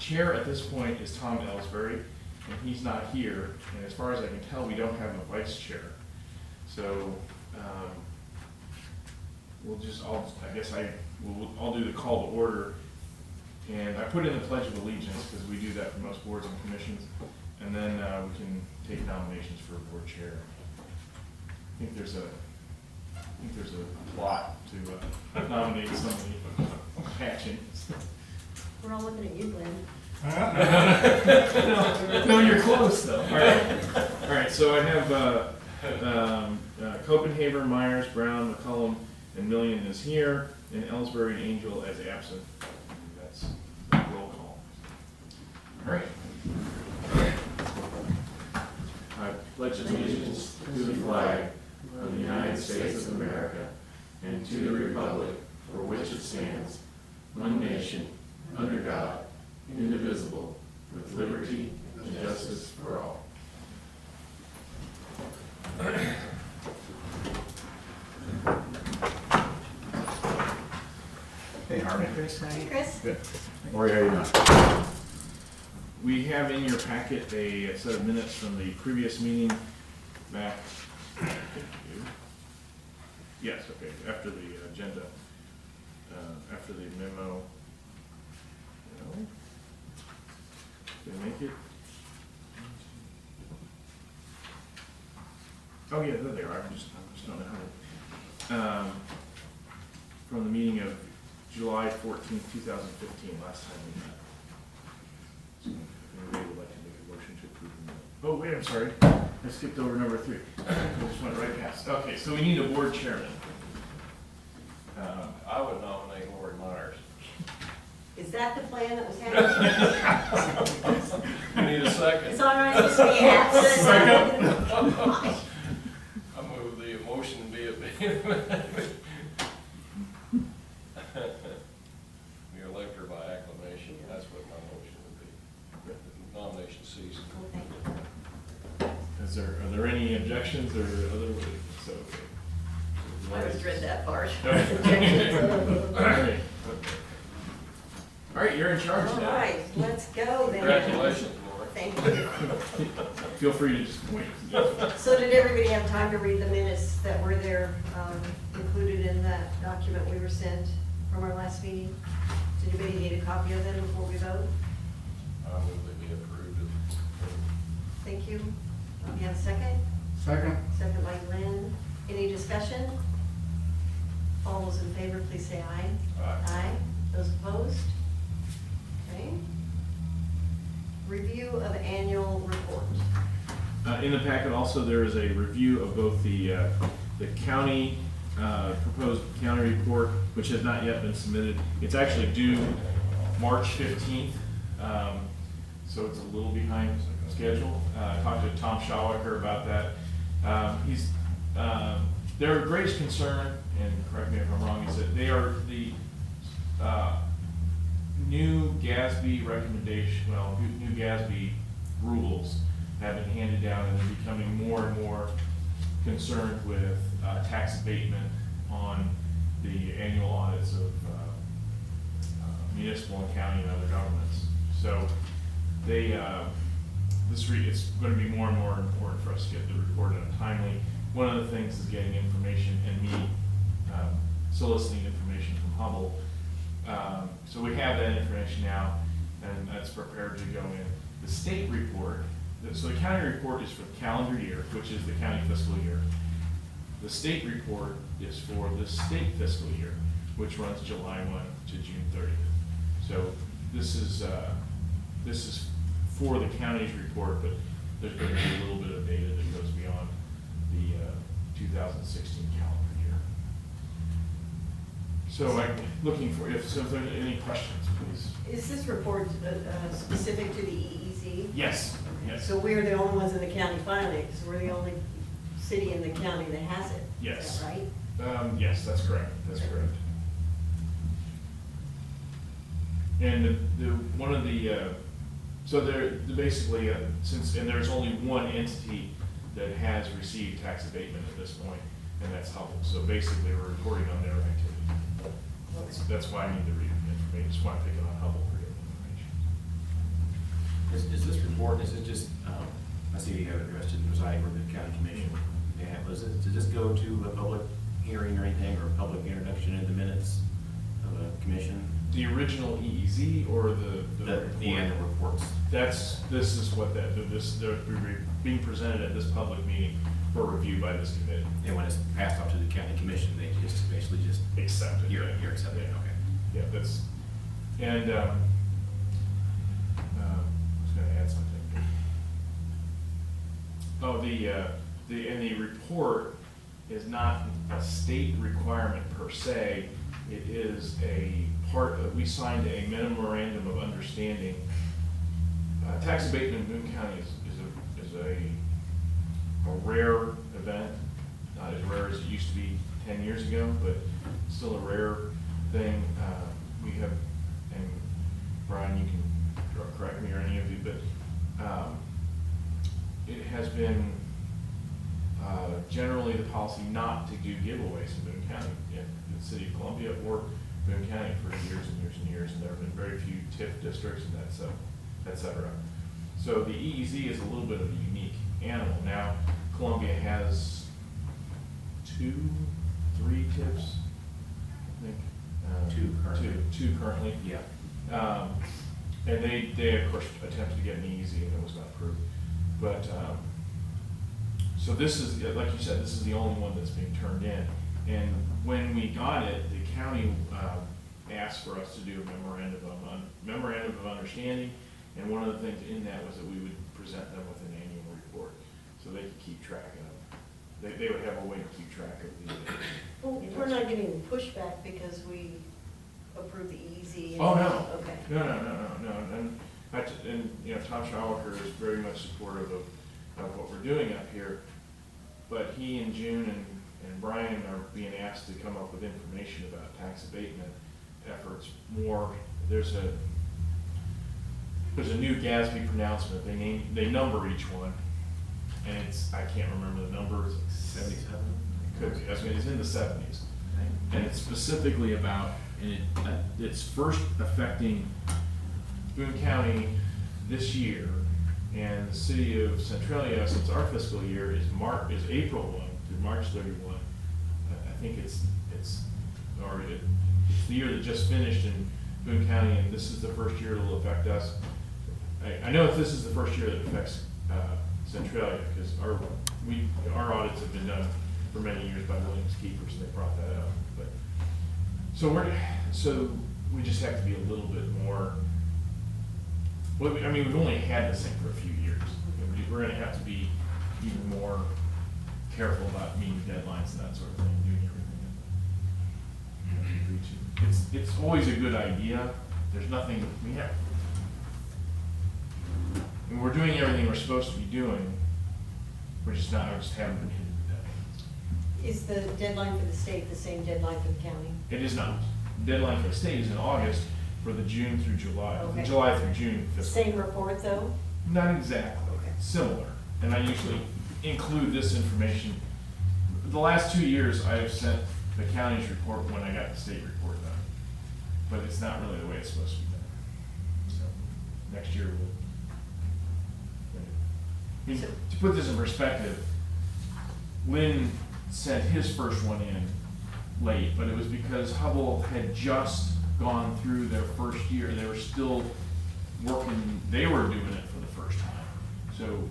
chair at this point is Tom Ellsbury, and he's not here, and as far as I can tell, we don't have a vice chair. So, I'll do the call to order, and I put in the Pledge of Allegiance, because we do that for most boards and commissions, and then we can take nominations for board chair. I think there's a plot to nominate somebody. Hatching. We're all looking at you, Glenn. No, you're close though. All right. So I have Copenhaver, Myers, Brown, McCullum, and Million is here, and Ellsbury and Angel as absent. That's roll call. All right. I pledge allegiance to the flag of the United States of America and to the republic for which it stands, one nation, under God, indivisible, with liberty and justice for all. Hey, Harvey. Chris. Hey, Chris. Good. Lori, how you doing? We have in your packet a set of minutes from the previous meeting back, yes, okay, after the agenda, after the memo. No? Did I make it? Oh yeah, there they are, I just don't know how to. From the meeting of July 14th, 2015, last time we met. So if anybody would like to make a motion to approve the minute. Oh wait, I'm sorry, I skipped over number 3. I just went right past. Okay, so we need a board chairman. I would nominate Lori Myers. Is that the plan that was happening? You need a second? It's all right, just be absent. I move the motion be obeyed. We elect her by acclamation, that's what my motion would be. The nomination ceases. Are there any objections or other, so, okay. I always dread that part. All right, you're in charge All now. right, let's go then. Congratulations, Lori. Thank you. Feel free to just point. So did everybody have time to read the minutes that were there, included in that document we were sent from our last meeting? Does anybody need a copy of them before we vote? I move they be approved. Thank you. You have a second? Second. Second by Glenn. Any discussion? All those in favor, please say aye. Aye. Aye. Those opposed? Okay. Review of annual report. In the packet also, there is a review of both the county, proposed county report, which has not yet been submitted. It's actually due March 15th, so it's a little behind schedule. I talked to Tom Schauacker about that. Their greatest concern, and correct me if I'm wrong, is that they are the new GASB recommendation, new GASB rules have been handed down, and they're becoming more and more concerned with tax abatement on the annual audits of municipal and county and other governments. So they, it's going to be more and more important for us to get the report in timely. One of the things is getting information and me soliciting information from Hubble. So we have that information now, and that's prepared to go in. The state report, so the county report is for the calendar year, which is the county fiscal year. The state report is for the state fiscal year, which runs July 1 to June 30th. So this is for the county's report, but there's going to be a little bit of data that goes beyond the 2016 calendar year. So I'm looking for, if there's any questions, please. Is this report specific to the EEZ? Yes, yes. So we're the only ones in the county filing it, because we're the only city in the county that has it. Yes. Is that right? Yes, that's correct, that's correct. And one of the, so they're basically, and there's only one entity that has received tax abatement at this point, and that's Hubble. So basically, we're reporting on their activity. That's why I need to read the information, just want to pick it on Hubble for getting information. is this report, is it just, I see you have it addressed to the presiding over the county commission. Yeah, does this go to a public hearing or anything, or a public introduction in the minutes of a commission? The original EEZ or the report? The annual reports. This is what they're being presented at this public meeting for review by this committee. And when it's passed off to the county commission, they just basically just, Accept it. you're accepting it, Yeah. okay. Yeah, that's, and, I was gonna add something. Oh, and the report is not a state requirement per se. It is a part of, we signed a memorandum of understanding. Tax abatement in Boone County is a rare event, not as rare as it used to be 10 years ago, but still a rare thing. We have, and Brian, you can correct me or any of you, but it has been generally the policy not to do giveaways in Boone County, in the city of Columbia or Boone County for years and years and years, and there have been very few TIF districts and that's, et cetera. So the EEZ is a little bit of a unique animal. Now, Columbia has 2, 3 TIFs, I think. Two currently. Two currently. Yeah. And they of course attempted to get an EEZ and it was not approved. But, so this is, like you said, this is the only one that's being turned in. And when we got it, the county asked for us to do a memorandum of understanding. And one of the things in that was that we would present them with an annual report, so they could keep track of, they would have a way to keep track of the. Well, we're not getting pushback because we approved the EEZ. Oh, no. Okay. No, and, you know, Tom Schauer is very much supportive of what we're doing up here, but he and June and Brian are being asked to come up with information about tax abatement efforts more. There's a new GASB pronouncement, they number each one, and I can't remember the number, it's like 77? Could be, I mean, it's in the 70s. And it's specifically about, and it's first affecting Boone County this year, and the city of Centralia, since our fiscal year is April 1 through March 31. I think it's the year that just finished in Boone County, and this is the first year it'll affect us. I know if this is the first year that affects Centralia, because our audits have been done for many years by Williams Keepers, and they brought that up. But so we just have to be a little bit more. Well, I mean, we've only had this thing for a few years. We're going to have to be even more careful about meeting deadlines and that sort of thing, doing everything. It's always a good idea. There's nothing we have. I mean, we're doing everything we're supposed to be doing. We just haven't been hitting the deadline. Is the deadline for the state the same deadline for the county? It is not. The deadline for the state is in August for the June through July, Okay. July through June fiscal. Same report though? Not exactly, Okay. similar. And I usually include this information. The last 2 years, I have sent the county's report when I got the state report done. But it's not really the way it's supposed to be done. So, next year I mean, to put this in perspective, Lynn sent his first one in late, but it was because Hubble had just gone through their first year. They were still working, they were doing it for the first time. So,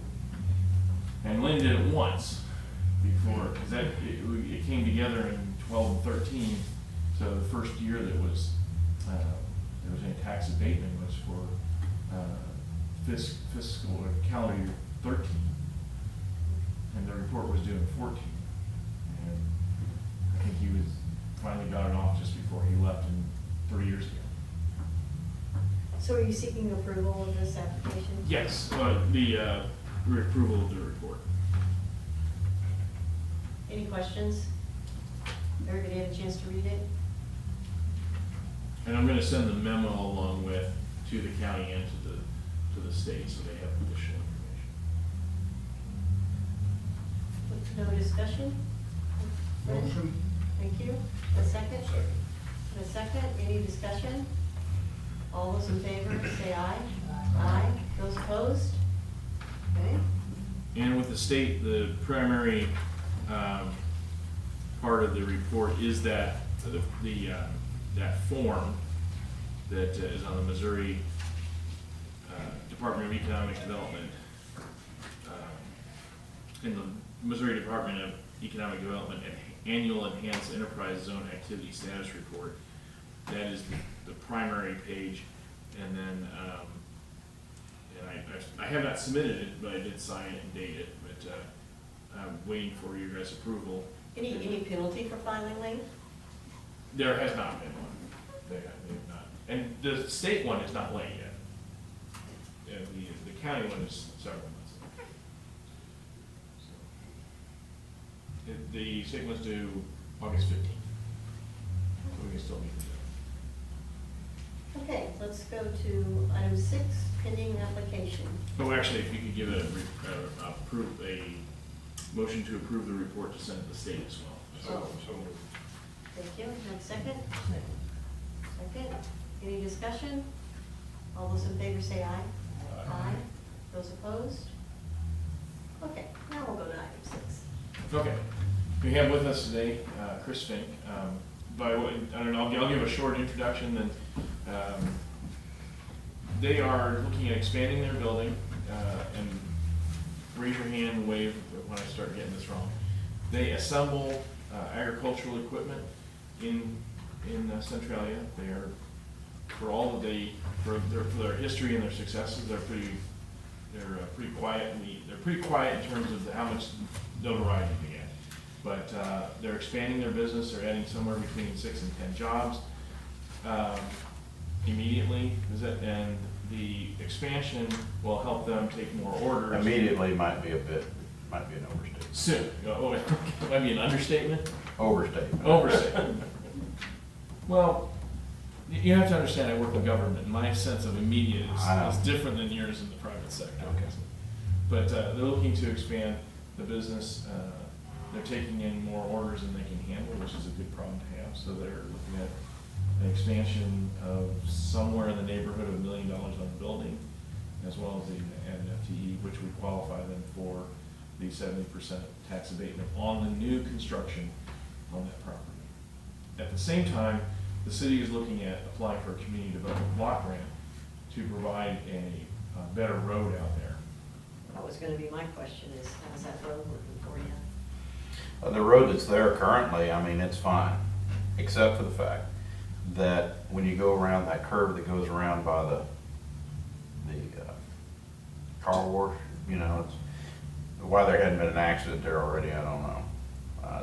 and Lynn did it once before, because it came together in 12 and 13. So the first year that was, there was any tax abatement was for fiscal or calendar year 13. And the report was due in 14. And I think he finally got it off just before he left 3 years ago. So are you seeking approval of this application? Yes, the approval of the report. Any questions? Everybody had a chance to read it? And I'm gonna send the memo along with, to the county and to the state, so they have additional information. No discussion? Motion? Thank you. A second? Second. A second, any discussion? All those in favor, say aye. Aye. Those opposed? opposed? Okay, And with the state, the primary part of the report is that, that form that is on the Missouri Department of Economic Development, in the Missouri Department of Economic Development Annual Enhanced Enterprise Zone Activity Status Report. That is the primary page, and then, and I have not submitted it, but I did sign it and date it, but I'm waiting for your guys' approval. any penalty for filing late? There has not been one. They have not. And the state one is not late yet. The county one is several months. So, the state one's due August 15th. So we can still meet the Okay, let's go to item 6, pending application. Oh, actually, if you could give a motion to approve the report to send to the state as well. So moved. Thank you, have a second? Second, any discussion? All those in favor say aye. Aye. Those opposed? Okay, now we'll go to item 6. Okay. We have with us today Chris Fink. By what, I don't know, I'll give a short introduction, then they are looking at expanding their building, and raise your hand, wave when I start getting this wrong. They assemble agricultural equipment in Centralia. They are, for all that for their history and their successes, they're pretty quiet. They're pretty quiet in terms of how much notoriety they get. But they're expanding their business. They're adding somewhere between 6 and 10 jobs immediately. And the expansion will help them take more orders. Immediately might be an overstatement. Soon. Oh, might be an understatement. Overstatement. Overstatement. Well, you have to understand, I work in government, and my sense of immediate is different than yours in the private sector. Okay. But they're looking to expand the business. They're taking in more orders than they can handle, which is a good problem to have. So they're looking at an expansion of somewhere in the neighborhood of $1 million on the building, as well as an FTE, which would qualify them for the 70% tax abatement on the new construction on that property. At the same time, the city is looking at applying for a community development block grant to provide a better road out there. That was gonna be my question, is how's that road working for you? The road that's there currently, I mean, it's fine, except for the fact that when you go around that curve that goes around by the car wash, you know, it's, why there hadn't been an accident there already, I don't know.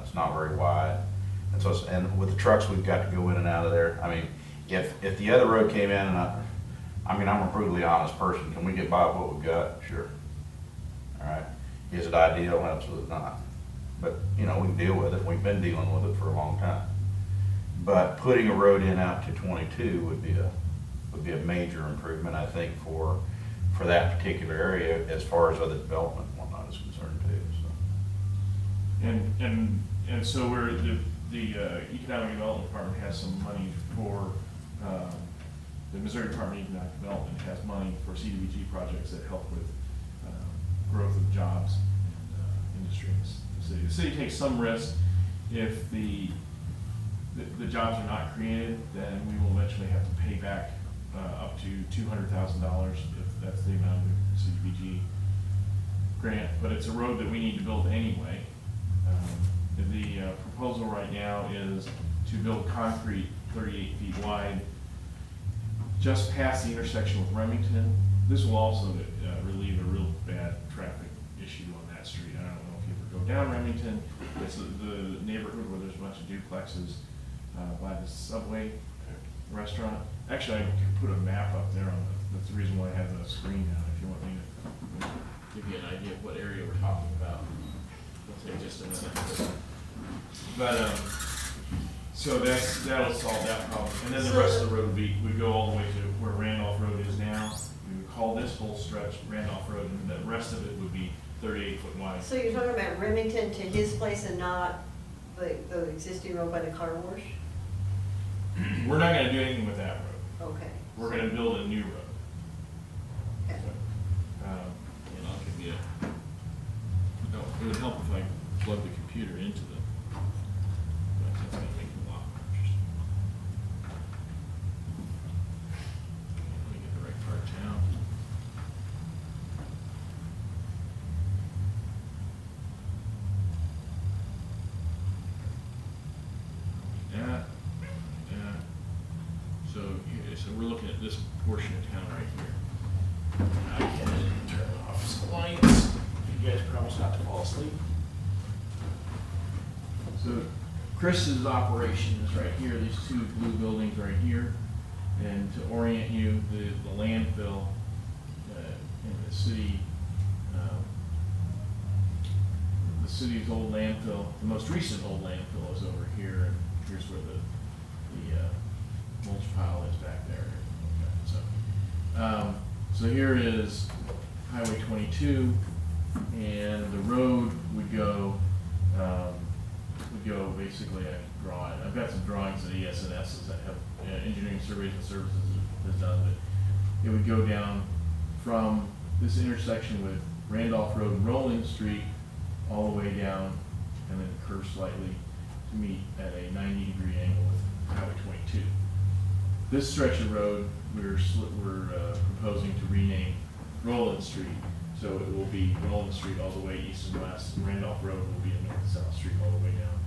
It's not very wide. And so, and with the trucks we've got to go in and out of there, I mean, if the other road came in, and I mean, I'm a brutally honest person, can we get by with what we've got? Sure. All right. Is it ideal? Absolutely not. But, you know, we can deal with it. We've been dealing with it for a long time. But putting a road in out to 22 would be a major improvement, I think, for that particular area, as far as other development and whatnot is concerned too. So. And so we're, the Economic Development Department has some money for, the Missouri Department of Economic Development has money for CDBG projects that help with growth of jobs and industry in the city. The city takes some risk. If the jobs are not created, then we will eventually have to pay back up to $200,000 if that's the amount of the CDBG grant. But it's a road that we need to build anyway. The proposal right now is to build concrete 38 feet wide just past the intersection with Remington. This will also relieve a real bad traffic issue on that street. I don't know if you ever go down Remington. It's the neighborhood where there's a bunch of duplexes by the Subway restaurant. Actually, I could put a map up there on that's the reason why I have the screen down, if you want me to give you an idea of what area we're talking about. It'll take just a minute. But, so that'll solve that problem. And then the rest of the road would go all the way to where Randolph Road is now. We would call this whole stretch Randolph Road, and the rest of it would be 38 foot wide. So you're talking about Remington to his place and not the existing road by the car wash? We're not gonna do anything with that road. Okay. We're gonna build a new road. Okay. so we're looking at this portion of town right here. I can turn off some lights. You guys promise not to fall asleep. So Chris's operation is right here, these two blue buildings right here. And to orient you, the landfill in the city, the city's old landfill, the most recent old landfill is over here, and here's where the mulch pile is back there. So here is Highway 22, and the road would go basically, I can draw it. I've got some drawings that ES&S that have Engineering Surveys and Services has done, but it would go down from this intersection with Randolph Road and Rolling Street all the way down, and then curve slightly to meet at a 90-degree angle with Highway 22. This stretch of road, we're proposing to rename Roland Street, so it will be Roland Street all the way east and west, and Randolph Road will be a north and south street all the way down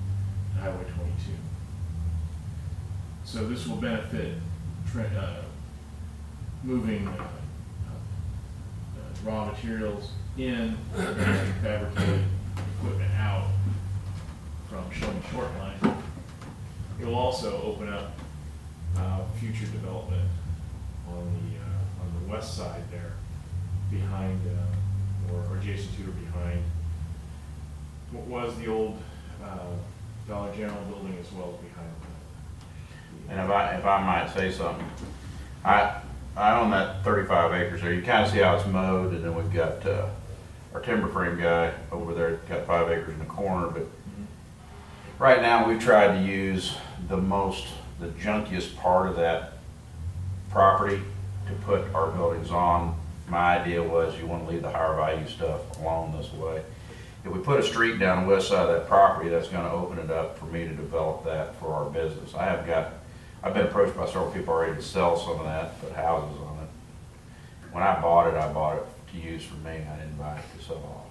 to Highway 22. So this will benefit moving raw materials in and fabricated equipment out from Shelby Short Line. It will also open up future development on the west side there, behind or adjacent to or behind what was the old Dollar General building, as well as behind. And if I might say something, I own that 35 acres there. You kind of see how it's mowed, and then we've got our timber frame guy over there, got 5 acres in the corner. But right now, we've tried to use the junkiest part of that property to put our buildings on. My idea was you want to leave the higher value stuff along this way. If we put a street down the west side of that property, that's going to open it up for me to develop that for our business. I've been approached by several people already to sell some of that, put houses on it. When I bought it to use for me. I didn't buy it to sell off.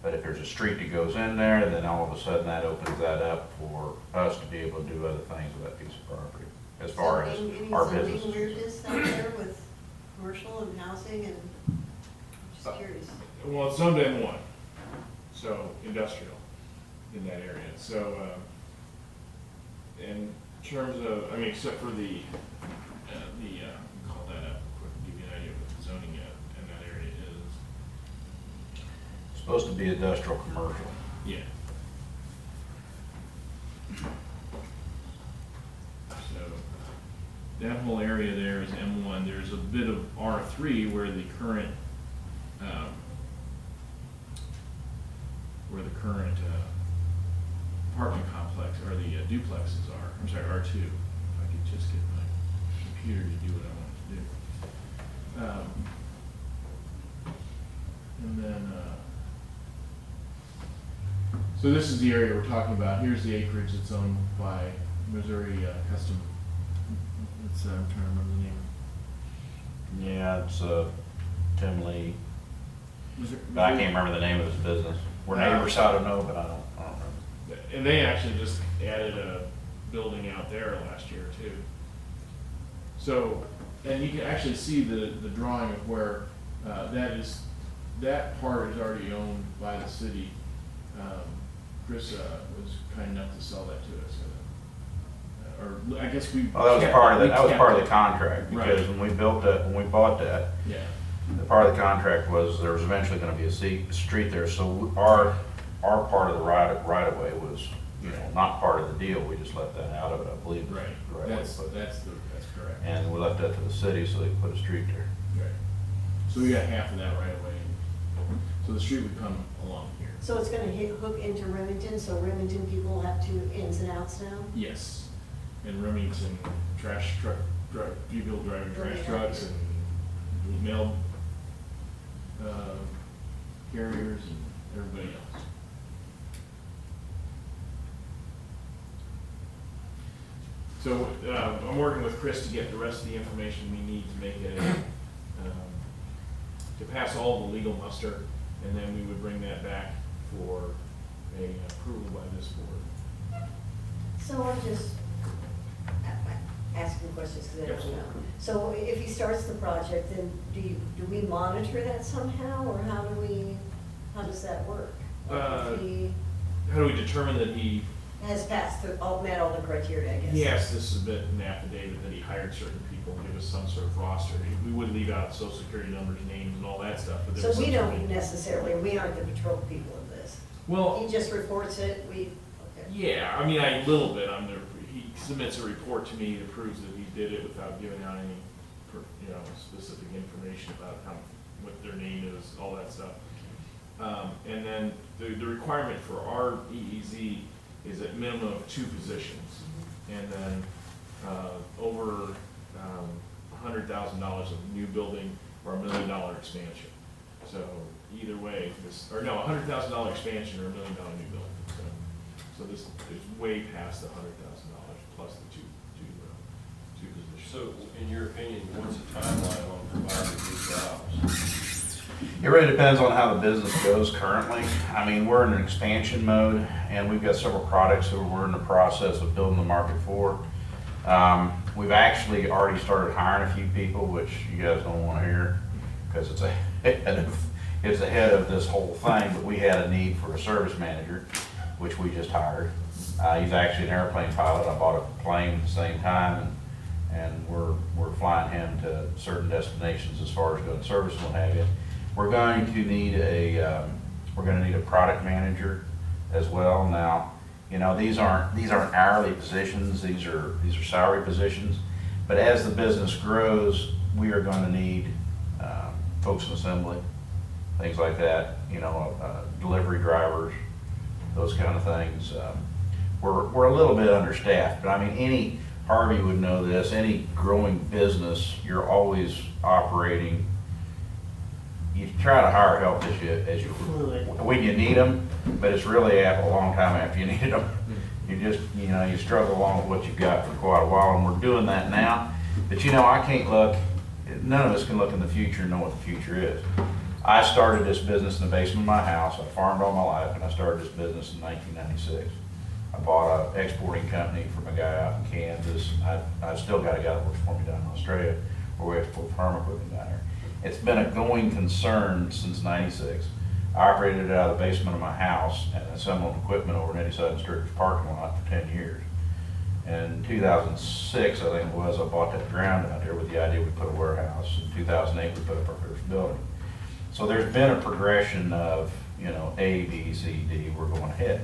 But if there's a street that goes in there, then all of a sudden that opens that up for us to be able to do other things with that piece of property, as far as our business. Any weirdness out there with commercial and housing and, just curious. Well, it's zoned M1, so industrial in that area. So, in terms of, except for call that up, quick, give you an idea of what the zoning in that area is. It's supposed to be industrial commercial. Yeah. So, that whole area there is M1. There's a bit of R3 where the current, apartment complex, or the duplexes are. I'm sorry, R2. If I could just get my computer to do what I want to do. And then, so this is the area we're talking about. Here's the acreage that's owned by Missouri Custom. It's, I'm trying to remember the name. Yeah, it's Tim Lee. Missouri, But I can't remember the name of his business. We're neighbors, so I don't know, but I don't remember. and they actually just added a building out there last year too. So, and you can actually see the drawing of where that part is already owned by the city. Chris was kind enough to sell that to us. Or I guess we. Well, that was part of the, that was part of the kept contract, because Right. when we built that, when we bought that, it. Yeah. the part of the contract was there was eventually gonna be a street there, so our part of the right of way was, not part of the deal, we just left that out of it, I believe. Right. the right of way, but- That's correct. And we left that to the city, so they could put a street there. Right. So we got half of that right away. So the street would come along here. So it's gonna hook into Remington, so Remington people have two ins and outs now? Yes. And Remington trash truck, people driving trash trucks and mail carriers and everybody else. So I'm working with Chris to get the rest of the information we need to make it, to pass all the legal muster, and then we would bring that back for a approval by this board. So I'm just, asking questions because I don't Absolutely. know. So if he starts the project, then do we monitor that somehow, or how does that work? Like if he How do we determine that he has met all the criteria, I guess? He has to submit an affidavit that he hired certain people, give us some sort of roster. We would leave out social security numbers, names, and all that stuff, but there So was we some sort don't of- necessarily, we aren't the patrol people of this. Well, He just reports it, okay. yeah, I mean, a little bit. He submits a report to me that proves that he did it without giving out any, specific information about what their name is, all that stuff. And then the requirement for our EEZ is at minimum of 2 positions. And then, over, $100,000 of new building or $1 million expansion. So either way, $100,000 expansion or $1 million new building. So this is way past the $100,000 plus the two positions. So, in your opinion, what's the timeline on providing these jobs? It really depends on how the business goes currently. I mean, we're in an expansion mode, and we've got several products that we're in the process of building the market for. We've actually already started hiring a few people, which you guys don't want to hear, because it's ahead of this whole thing, but we had a need for a service manager, which we just hired. He's actually an airplane pilot. I bought a plane at the same time, and we're flying him to certain destinations as far as doing service and what have you. We're going to need a product manager as well. Now, these aren't hourly positions. These are salary positions. But as the business grows, we are going to need folks in assembly, things like that. Delivery drivers, those kind of things. We're a little bit understaffed, but I mean, Harvey would know this. Any growing business, you're always operating. You try to hire help as you when you need them, but it's really a long time after you need them. You just you struggle along with what you've got for quite a while, and we're doing that now. But I can't look. None of us can look in the future and know what the future is. I started this business in the basement of my house. I farmed all my life, and I started this business in 1996. I bought an exporting company from a guy out in Kansas. I've still got a guy that works for me down in Australia, where we export farm equipment down there. It's been a going concern since '96. I operated it out of the basement of my house and assembled equipment over in Eddie Sutton's Church parking lot for 10 years. In 2006, I think it was, I bought that ground out there with the idea we put a warehouse. In 2008, we put up our first building. So there's been a progression of, A, B, C, D, we're going ahead.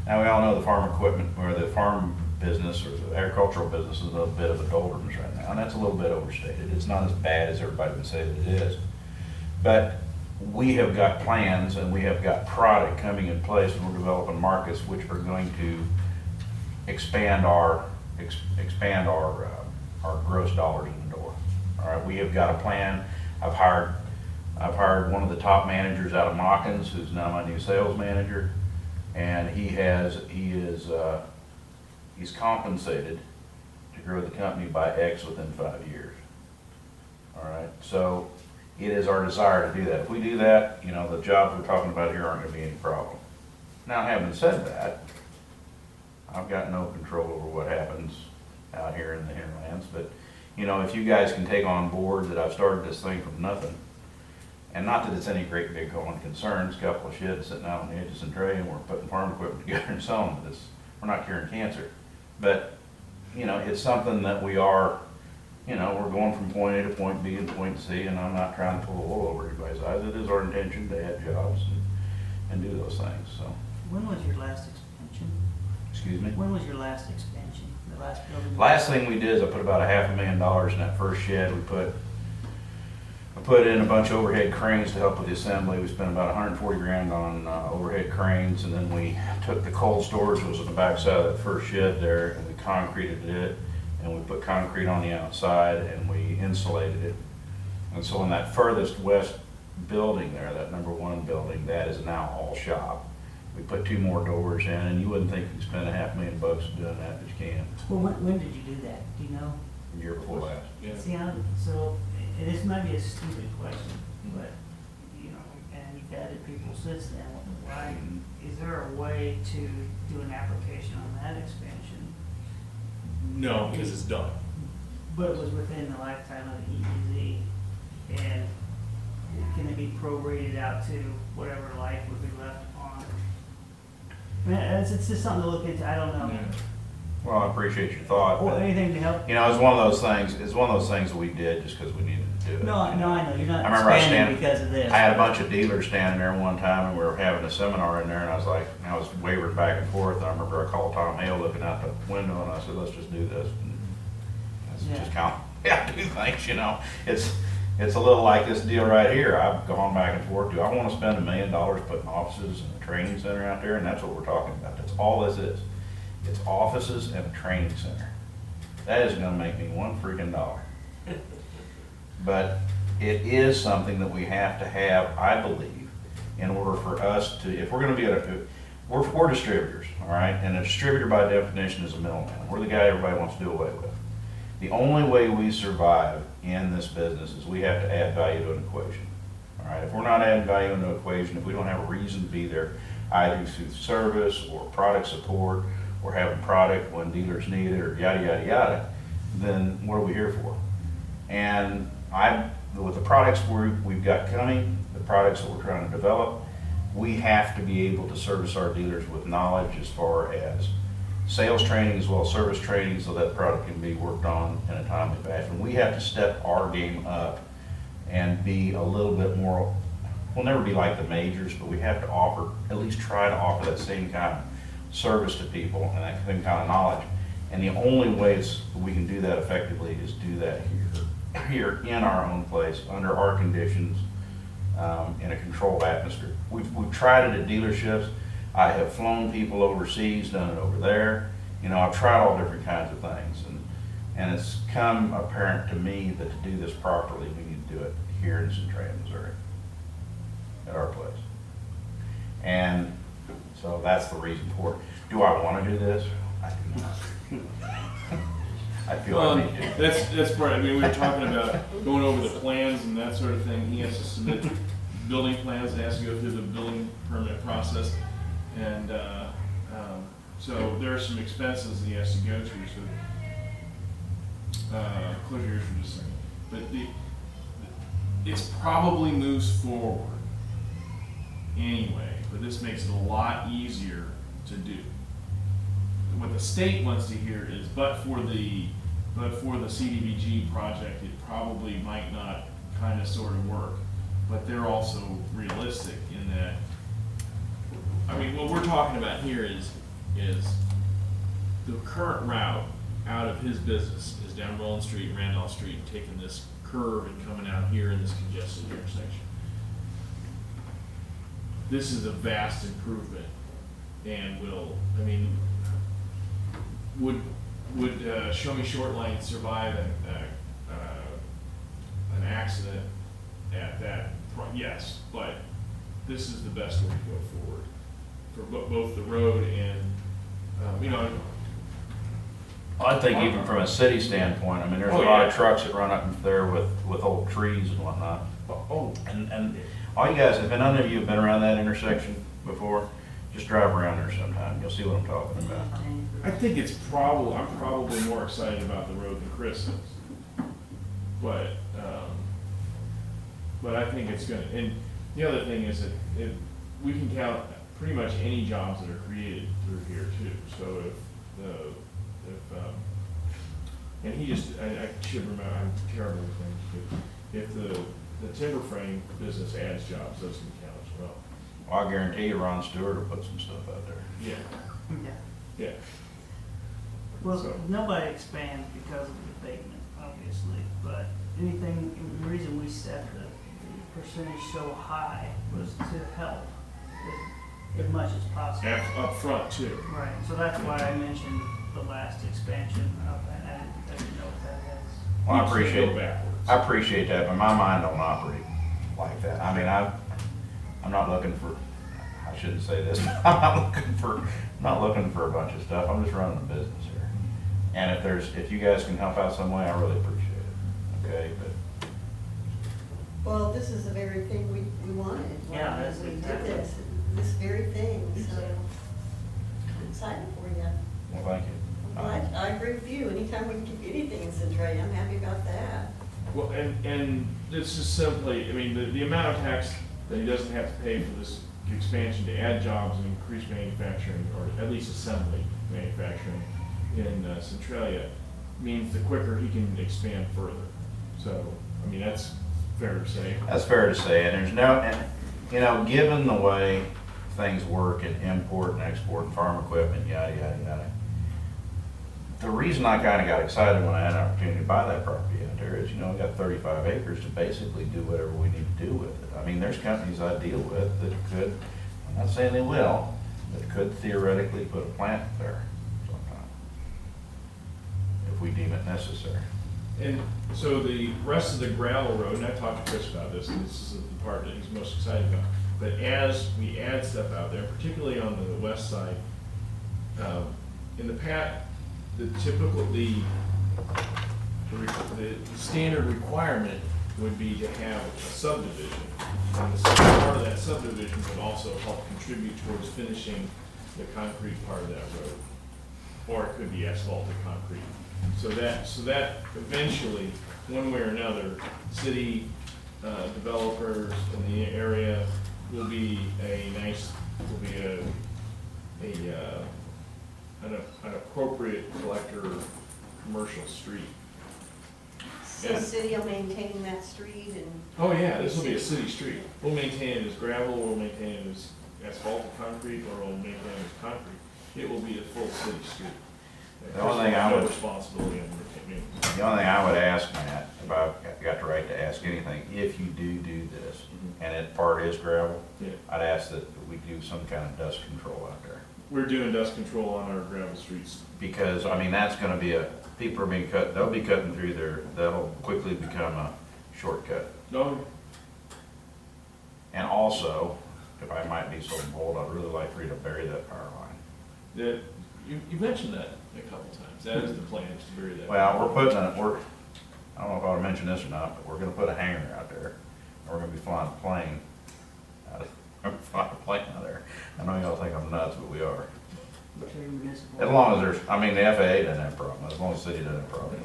Now, we all know the farm equipment, or the farm business, or the agricultural business is a little bit of a doldrums right now, and that's a little bit overstated. It's not as bad as everybody would say that it is. But we have got plans, and we have got product coming in place, and we're developing markets which are going to expand our gross dollars in the door. All right, we have got a plan. I've hired one of the top managers out of Mockins, who's now my new sales manager, and he's compensated to grow the company by X within 5 years. All right, so it is our desire to do that. If we do that, the jobs we're talking about here aren't going to be any problem. Now, having said that, I've got no control over what happens out here in the hinterlands, but if you guys can take on board that I've started this thing from nothing, and not that it's any great big going concerns, a couple of sheds sitting out on the edge of Centralia, and we're putting farm equipment together and selling it. We're not curing cancer. But, it's something that we are, we're going from point A to point B and point C, and I'm not trying to pull the wool over everybody's eyes. It is our intention to add jobs and do those things, so. When was your last expansion? Excuse me? When was your last expansion, the last building? Last thing we did is I put about $500,000 in that first shed. I put in a bunch of overhead cranes to help with the assembly. We spent about 140 grand on overhead cranes, and then we took the cold storage, which was on the back side of that first shed there, and we concreted it, and we put concrete on the outside, and we insulated it. And so in that furthest west building there, that #1 building, that is now all shop. We put 2 more doors in, and you wouldn't think you'd spend $500,000 doing that, but you can. Well, when did you do that? Do you know? The year before last. Yeah. See, so, and this might be a stupid question, but, and you've added people since then. Why, is there a way to do an application on that expansion? No, because it's done. but it was within the lifetime of the EEZ, and can it be prorated out to whatever life would be left on? I mean, it's just something to look into, I don't know. Yeah. Well, I appreciate your thought, Or but, anything to help. you know, it's one of those things that we did just because we needed to do it. No, I know, you're not I remember I expanding standing, because of this. I had a bunch of dealers standing there one time, and we were having a seminar in there, and I was like, I was wavering back and forth, and I remember I called Tom Hale looking out the window, and I said, let's just do this. And that's Yeah. just kind of, yeah, do things, you know, it's a little like this deal right here. I've gone back and forth, do I want to spend $1 million putting offices and a training center out there? And that's what we're talking about, that's all this is. It's offices and a training center. That isn't gonna make me one freaking dollar. But it is something that we have to have, I believe, in order for us to, if we're gonna be we're distributors, all right? And a distributor by definition is a middleman. We're the guy everybody wants to do away with. The only way we survive in this business is we have to add value to an equation, all right? If we're not adding value into an equation, if we don't have a reason to be there, either through service or product support, or having product when dealers need it, or yada, yada, yada, then what are we here for? And with the products we've got coming, the products that we're trying to develop, we have to be able to service our dealers with knowledge as far as sales training as well as service training, so that product can be worked on in a timely fashion. We have to step our game up and be a little bit more, we'll never be like the majors, but we have to offer, at least try to offer that same kind of service to people and that same kind of knowledge. And the only ways we can do that effectively is do that here in our own place, under our conditions, in a controlled atmosphere. We've tried it at dealerships. I have flown people overseas, done it over there. You know, I've tried all different kinds of things, and it's come apparent to me that to do this properly, we need to do it here in Centralia, Missouri, at our place. And so that's the reason for it. Do I want to do this? I do not. I feel I need to. That's part, I mean, we were talking about going over the plans and that sort of thing. He has to submit building plans, and has to go through the building permit process. And, so there are some expenses he has to go through, so, close your ears for just a second. But it's probably moves forward anyway, but this makes it a lot easier to do. What the state wants to hear is, but for the CDBG project, it probably might not kind of sort of work. But they're also realistic in that, I mean, what we're talking about here is the current route out of his business is down Roland Street and Randolph Street, taking this curve and coming out here in this congested intersection. This is a vast improvement and would Show Me Short Line survive an accident at that point? Yes, but this is the best way to go forward for both the road and, I think even from a city standpoint, I mean, there's a lot of trucks that run up there with old trees and whatnot. oh, And all you guys, if none of you have been around that intersection before, just drive around there sometime. You'll see what I'm talking about. I think I'm probably more excited about the road than Chris is. But I think it's gonna, and the other thing is that we can count pretty much any jobs that are created through here too. So and he just, I should remember, I'm terrible with things, but if the timber frame business adds jobs, those can count as well. Well, I guarantee you Ron Stewart will put some stuff out there. Yeah, Yeah. yeah. Well, So- nobody expands because of the pavement, obviously, but anything, the reason we set the percentage so high was to help as much as possible. Up front too. Right, so that's why I mentioned the last expansion of that, I didn't know if that has. Well, I You can't appreciate, go backwards. I appreciate that, but my mind don't operate like that. I mean, I'm not looking for, I shouldn't say this, I'm not looking for a bunch of stuff. I'm just running a business here. And if you guys can help out some way, I really appreciate it, okay? But Well, this is the very thing we wanted. Yeah, when that's we did exactly. this very thing, so I'm excited for you. well, thank you. Well, I agree with you. Anytime we can keep anything in Centralia, I'm happy about that. Well, and it's just simply, I mean, the amount of tax that he doesn't have to pay for this expansion to add jobs and increase manufacturing, or at least assembly manufacturing in Centralia, means the quicker he can expand further. So, I mean, that's fair to say. That's fair to say, and there's no, and, you know, given the way things work in import and export and farm equipment, yada, yada, yada. The reason I kinda got excited when I had an opportunity to buy that property out there is, you know, we got 35 acres to basically do whatever we need to do with it. I mean, there's companies I deal with that could, I'm not saying they will, that could theoretically put a plant there sometime, if we deem it necessary. And so the rest of the gravel road, and I talked to Chris about this, and this is the part that he's most excited about, but as we add stuff out there, particularly on the west side, in the past, the typical, the standard requirement would be to have a subdivision. And the second part of that subdivision would also help contribute towards finishing the concrete part of that road. Or it could be asphalted concrete. So that eventually, one way or another, city developers in the area will be an appropriate collector commercial street. So Yeah. the city will maintain that street and. Oh, yeah, this will be a city street. We'll maintain it as gravel, we'll maintain it as asphalted concrete, or we'll maintain it as concrete. It will be a full city street. The only thing I No would- responsibility on me. The only thing I would ask, Matt, if I've got the right to ask anything, if you do this, and it part is gravel, Yeah. I'd ask that we do some kind of dust control out there. We're doing dust control on our gravel streets. Because, I mean, that's gonna be people are being cut, they'll be cutting through there, that'll quickly become a shortcut. No, And also, if I might be so bold, I'd really like for you to bury that power line. that, you mentioned that a couple times. That is the plan, is to bury that. Well, I don't know if I ought to mention this or not, but we're gonna put a hangar out there, and we're gonna be flying a plane out there. I know y'all think I'm nuts, but we are. As long as there's, I mean, the FAA doesn't have a problem, as long as the city doesn't have a problem.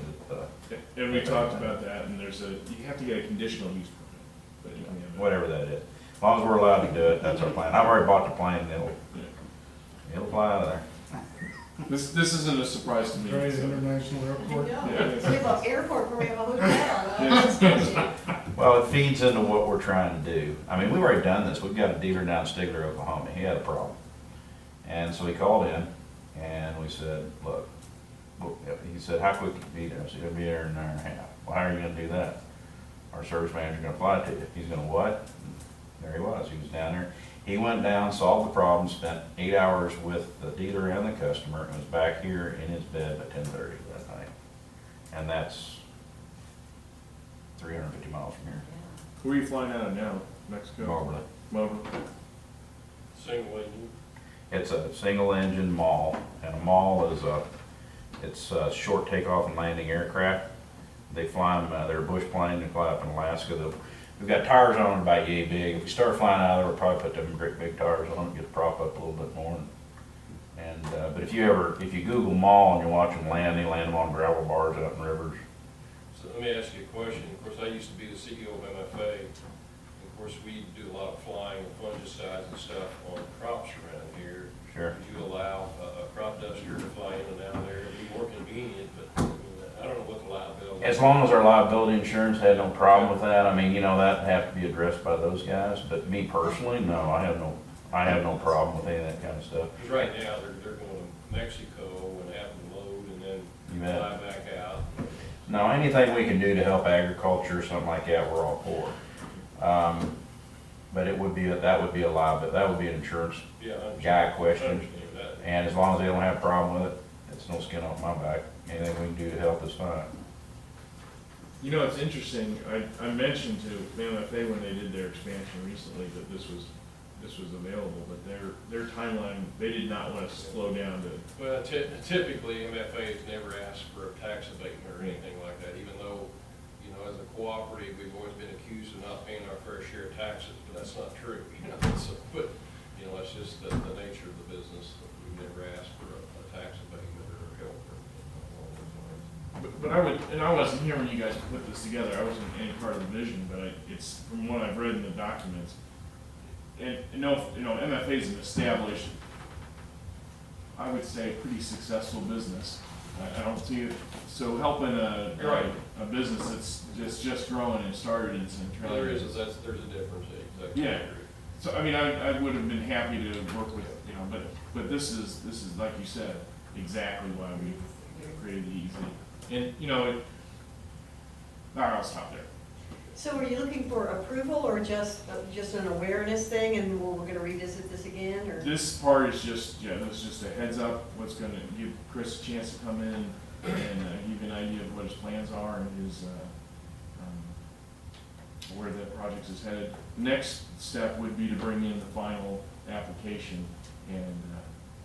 And we talked about that, and you have to get a conditional use permit. But you can have that. Whatever that is. As long as we're allowed to do it, that's our plan. I've already bought the plane, and Yeah. it'll fly out of there. This isn't a surprise to me. Australia's so- International Airport. Yeah. We have an airport where we have a hotel. Yeah. That's good. Well, it feeds into what we're trying to do. I mean, we've already done this. We've got a dealer down in Stigler, Oklahoma. He had a problem. And so he called in and we said, look, he said, how quick can you be there? I said, he'll be there in an hour and a half. Well, how are you gonna do that? Our service manager's gonna fly to you. He's gonna what? There he was. He was down there. He went down, solved the problem, spent 8 hours with the dealer and the customer, and was back here in his bed by 10:30 that night. And that's 350 miles from here. Where are you flying out of now? Mexico? Marlboro. Marlboro. Single engine. It's a single engine mall, and a mall is it's a short takeoff and landing aircraft. They fly them, they're a bush plane, they fly up in Alaska. We've got tires on them about yay big. If we start flying out of there, we'll probably put them great big tires on them, get the prop up a little bit more. But if you Google mall and you watch them land, they land them on gravel bars out in rivers. So let me ask you a question. Of course, I used to be the CEO of MFA. Of course, we do a lot of flying and fungicides and stuff on crops around here. Sure. Would you allow a crop duster to fly in and out there? It'd be more convenient, but I mean, I don't know what the liability. As long as our liability insurance had no problem with that, I mean, you know, that'd have to be addressed by those guys. But me personally, no, I have no problem with any of that kind of stuff. Because right now, they're going to Mexico and have them load and then You bet. fly back out. No, anything we can do to help agriculture, something like that, we're all for. But that would be a liability, that would be an insurance Yeah, I understand. guy I question. understand that. And as long as they don't have a problem with it, it's no skin off my back. Anything we can do to help is fine. You know, it's interesting, I mentioned to MFA when they did their expansion recently that this was available, but their timeline, they did not want to slow down to, Well, typically, MFA has never asked for a tax abatement or anything like that, even though, you know, as a cooperative, we've always been accused of not paying our fair share of taxes, but that's not true, you know, so, but, you know, that's just the nature of the business. We've never asked for a tax abatement or help or But I would, and I wasn't here when you guys put this together, I wasn't any part of the vision, but it's from what I've read in the documents. And, MFA is an established, I would say, a pretty successful business. I don't see it, so helping You're right. a business that's just growing and started in Centralia. There's a difference, exactly. Yeah. So, I mean, I would have been happy to work with, but this is, like you said, exactly why we created the EEZ. And, all right, I'll stop there. So are you looking for approval or just an awareness thing and we're gonna revisit this again, or? This part is just, this is just a heads up, what's gonna give Chris a chance to come in and give you an idea of what his plans are and his, where the project is headed. Next step would be to bring in the final application and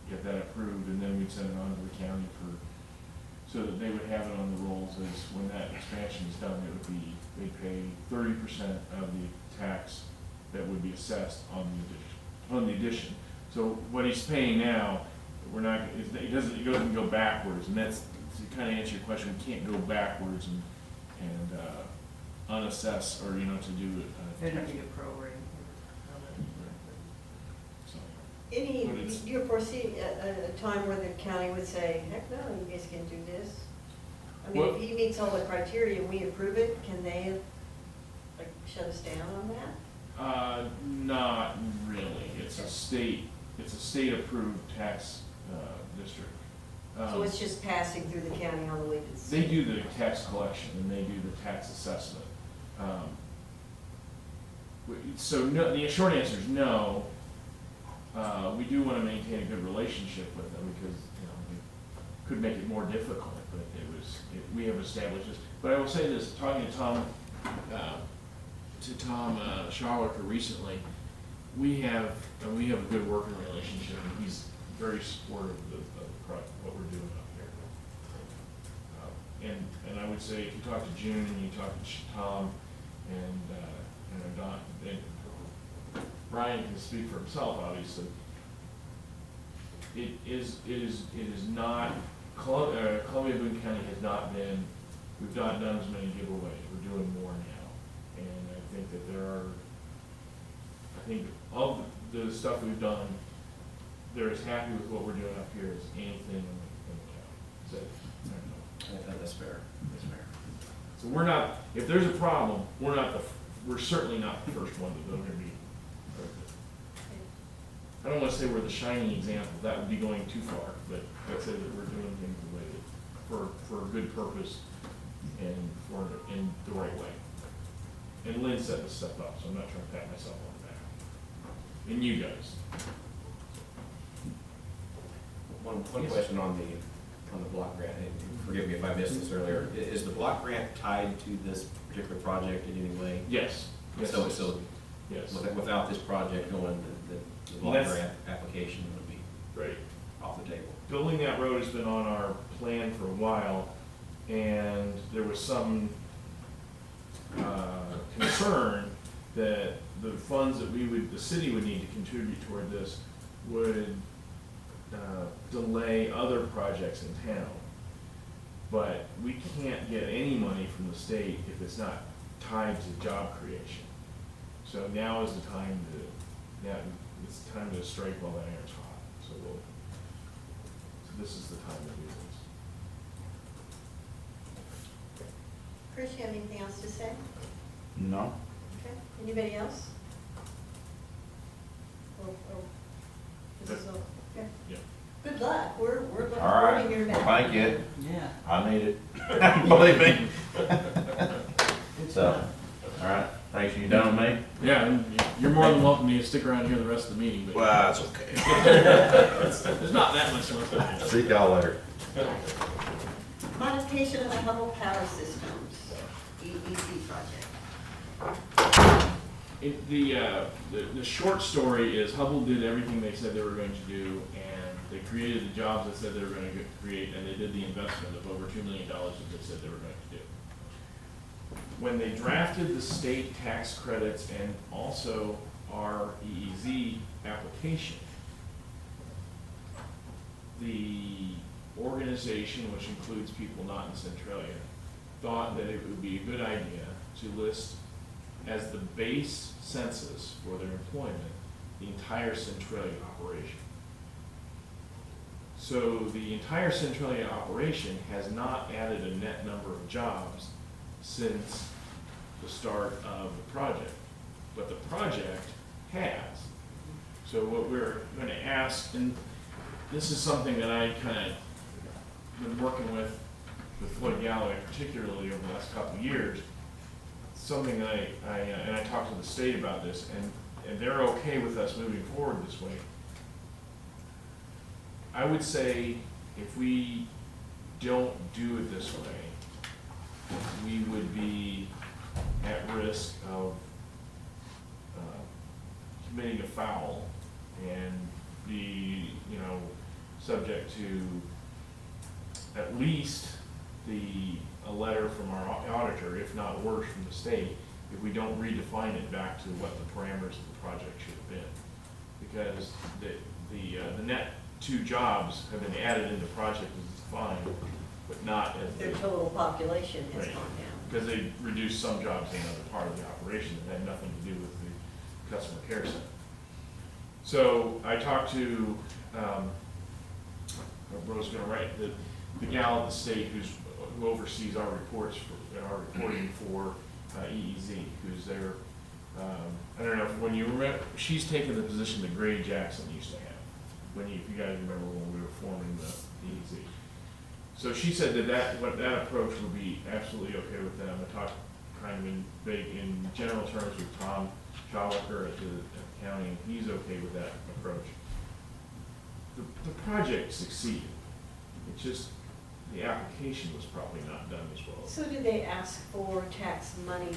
get that approved, and then we'd send it on to the county so that they would have it on the rolls as when that expansion is done, it would be, they'd pay 30% of the tax that would be assessed on the addition. So what he's paying now, it doesn't go backwards, and that's, to kind of answer your question, we can't go backwards and unassess, or, to do It'd tax. be a program. So, Do But it's- you foresee a time where the county would say, heck no, you guys can do this? I mean, Well- if he meets all the criteria and we approve it, can they, like, shut us down on that? Not really. It's a state approved tax district. So it's just passing through the county on the way to the They state? do the tax collection and they do the tax assessment. So no, the short answer is no. We do want to maintain a good relationship with them because, it could make it more difficult, but we have established this. But I will say this, talking to Tom Schauerker recently, we have a good working relationship, and he's very supportive of what we're doing up here. And I would say, if you talk to June and you talk to Tom and Don, and Brian can speak for himself, obviously. It is not, Columbia Boone County has not been, we've not done as many giveaways, we're doing more now. And I think that of the stuff we've done, they're as happy with what we're doing up here as anything in the county. So, I don't know. That's fair, that's fair. So we're not, if there's a problem, we're certainly not the first one to go here. I don't want to say we're the shining example, that would be going too far, but I'd say that we're doing things the way for a good purpose and in the right way. And Lynn set this stuff up, so I'm not trying to pat myself on the back. And you guys. One Yes. question on the block grant, and forgive me if I missed this earlier, is the block grant tied to this particular project in any way? Yes. Yes. So Yes. without this project going, the block That's- grant application would be Great. off the table. Building that road has been on our plan for a while, and there was some concern that the funds that the city would need to contribute toward this would delay other projects in town. But we can't get any money from the state if it's not tied to job creation. So now is the time it's time to strike while the iron's hot. So this is the time to do this. Chris, you have anything else to say? No? Okay, anybody else? This is all, okay. Yeah. Good luck, we're looking All forward right, to hearing well, back. thank you. Yeah. I need it. Believe me. So, all right, thanks, you done with me? Yeah, and you're more than welcome to stick around here the rest of the meeting, but Well, that's okay. there's not that much more. See y'all later. Modification of the Hubble Power Systems, EEZ project. The short story is Hubble did everything they said they were going to do, and they created the jobs that said they were going to create, and they did the investment of over $2 million that they said they were going to do. When they drafted the state tax credits and also our EEZ application, organization, which includes people not in Centralia, thought that it would be a good idea to list as the base census for their employment the entire Centralia operation. So the entire Centralia operation has not added a net number of jobs since the start of the project, but the project has. So what we're going to ask, and this is something that I kind of been working with Floyd Galloway particularly over the last couple of years, something that I talked to the state about this, and they're okay with us moving forward this way. I would say if we don't do it this way, we would be at risk of committing a foul and be, subject to at least a letter from our auditor, if not worse, from the state, if we don't redefine it back to what the parameters of the project should have been. Because the net 2 jobs have been added in the project as defined, but not as Their total population has Right. gone down. because they reduced some jobs in another part of the operation that had nothing to do with the customer care center. So I talked to, Bro's gonna write, the gal at the state who oversees our reports, our reporting for EEZ, who's there. I don't know, when you remember, she's taken the position that Grady Jackson used to have, if you guys remember when we were forming the EEZ. So she said that approach would be absolutely okay with them. I talked kind of in general terms with Tom Schaulicher at the county, and he's okay with that approach. The project succeeded. It's just, the application was probably not done as well. So did they ask for tax money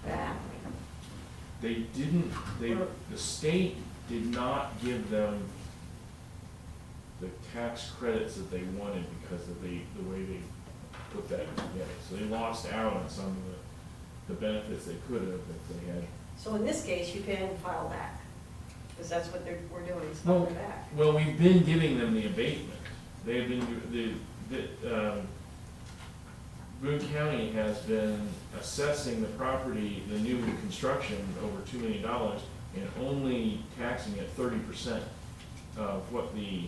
back? They didn't, the state did not give them the tax credits that they wanted because of the way they put that together. So they lost out on some of the benefits they could have if they had. So in this case, you can file back, because that's what we're doing, is filing back. Well, we've been giving them the abatement. They have been, Boone County has been assessing the property, the new construction, over $2 million, and only taxing at 30% of what the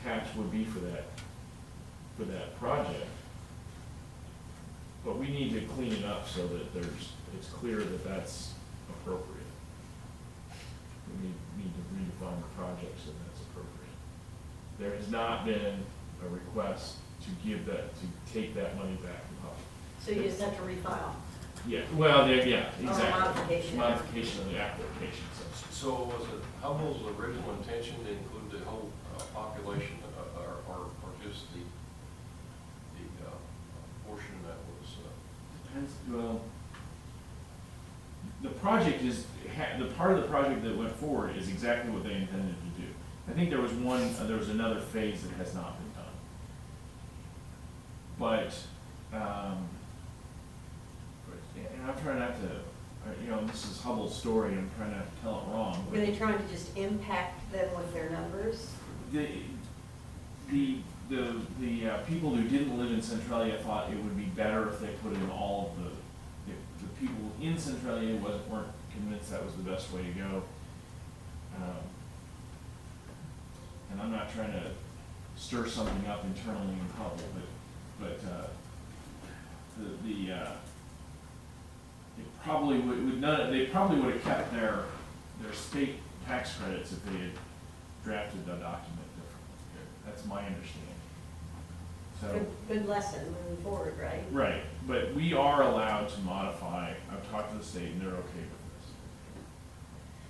tax would be for that project. But we need to clean it up so that it's clear that that's appropriate. We need to redefine the project so that's appropriate. There has not been a request to take that money back from HUD. So you just have to refile. Yeah, well, yeah, exactly. modification. Modification of the application, So was it Hubble's original intention to include the whole population, or just the portion that was? Depends, well, the project is, the part of the project that went forward is exactly what they intended to do. I think there was another phase that has not been done. But, and I'm trying not to, this is Hubble's story, I'm trying not to tell it wrong. Were they trying to just impact them with their numbers? The people who didn't live in Centralia thought it would be better if they put in all of the people in Centralia weren't convinced that was the best way to go. And I'm not trying to stir something up internally in Hubble, but they probably would have kept their state tax credits if they had drafted the document differently. That's my understanding. So. Good lesson moving forward, right? Right, but we are allowed to modify. I've talked to the state and they're okay with this.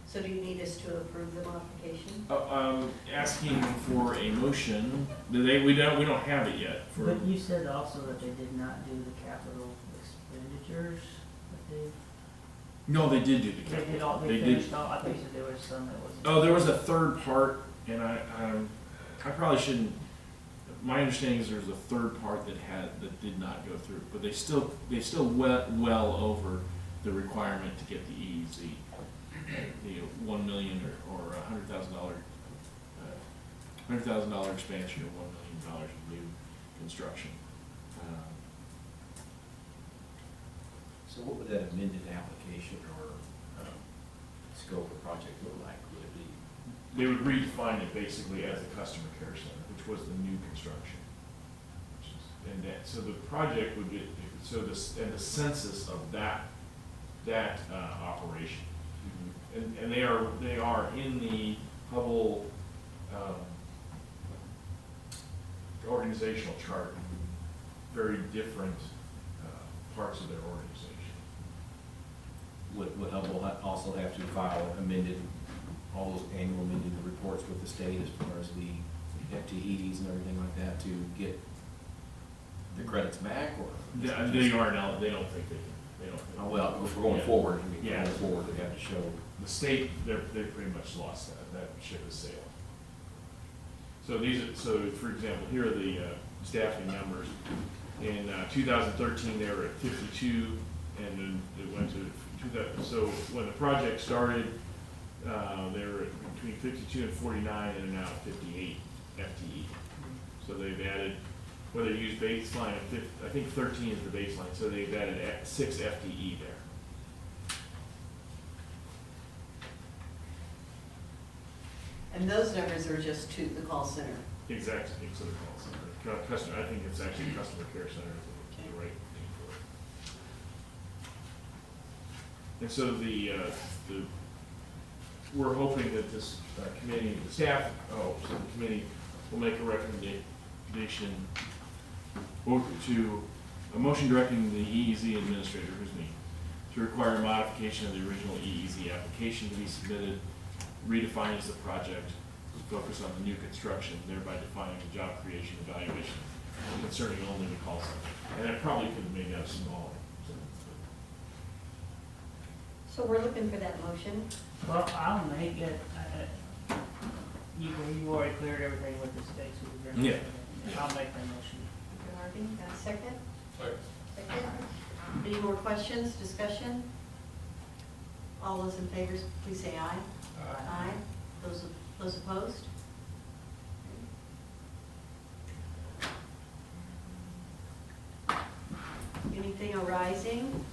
So do you need us to approve the modification? Asking for a motion. We don't have it yet. But you said also that they did not do the capital expenditures, but they. No, they did do the They capital. did all, they finished all, I think you said there was some that wasn't. Oh, there was a third part, and I probably shouldn't. My understanding is there was a third part that did not go through, but they still went well over the requirement to get the EEZ, the $1 million or $100,000 $100,000 expansion and $1 million of new construction. So what would that amended application or scope of project look like? Would it be? They would redefine it basically as a customer care center, which was the new construction. And that, so the project would be, so this, and the census of that operation. And they are in the Hubble organizational chart, very different parts of their organization. Would Hubble also have to file amended, all those annual amended reports with the state as far as the FTEs and everything like that to get the credits back, or? They are now, they don't think they can, they don't. Oh, well, if we're going Yeah. forward, I mean, Yeah. going forward, they have to show. The state, they pretty much lost that ship has sailed. So so for example, here are the staffing numbers. In 2013, they were at 52, and then it went to 2000. So when the project started, they were at between 52 and 49, and they're now at 58 FTE. So they've added, whether you use baseline, I think 13 is the baseline, so they've added 6 FTE there. And those numbers are just to the call center. Exactly, so the call center. Customer, I think it's actually customer care center is the right name for it. And so we're hoping that this committee, the staff, so the committee will make a recommendation to, a motion directing the EEZ administrator, who's me, to require a modification of the original EEZ application to be submitted, redefines the project, focus on the new construction, thereby defining the job creation evaluation concerning only the call center. And I probably could have made that smaller. So we're looking for that motion. Well, I'll make it, you already cleared everything with the state supervisor. Yeah. I'll make that motion. Mr. Harvey, got a second? Second. Second. Any more questions, discussion? All those in favor, please say aye. Aye. Those opposed? Anything arising?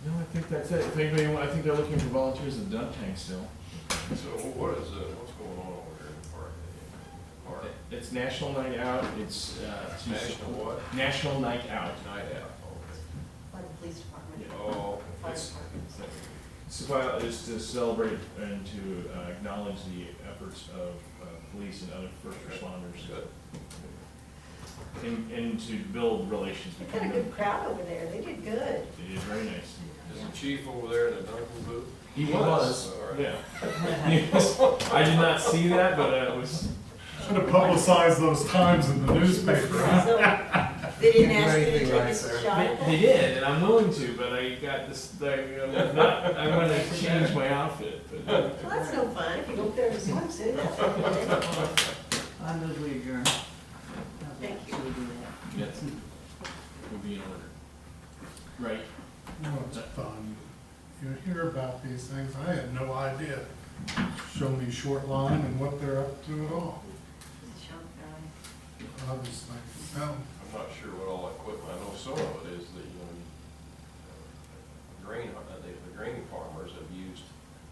No, I think that's it. If anybody, I think they're looking for volunteers at Dunk Tank still. So what's going on over there in the park? It's National Night Out, it's, National what? National Night Out. Night out, okay. By the police department. Yeah. Oh, Fire it's, department. It's to celebrate and to acknowledge the efforts of police and other first responders. good. And to build relations We've got a between good them. crowd over there, they did good. It is very nice. Is the chief over there in the Duncan booth? He was, All right. yeah. He was- I did not see that, but it was, Should have publicized those times in the newspaper. So, they didn't ask you to take a shot at they that? did, and I'm willing to, but I got this, I'm gonna change my outfit, but. Well, that's no fun, if you go up there in a swimsuit, that's okay. I move we adjourn. Thank you. Should we do that? Yes. Would be in order. Right. Oh, it's fun. You hear about these things, I had no idea. Show me short line and what they're up to at all. He's a sharp guy. I was like, no, I'm not sure what all that equipment, I know some of it is that, you know, the grain farmers have used,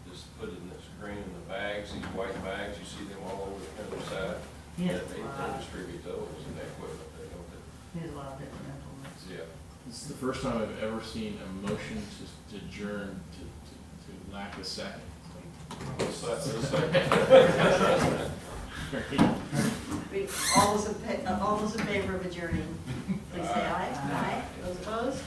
just put in this grain in the bags, these white bags, you see them all over the countryside. Yeah. They distribute those and that equipment, they don't, There's a lot of different implements. yeah. This is the first time I've ever seen a motion to adjourn to lack a second. So that's the second. All those in favor of adjourning, please say aye. Aye. Those opposed?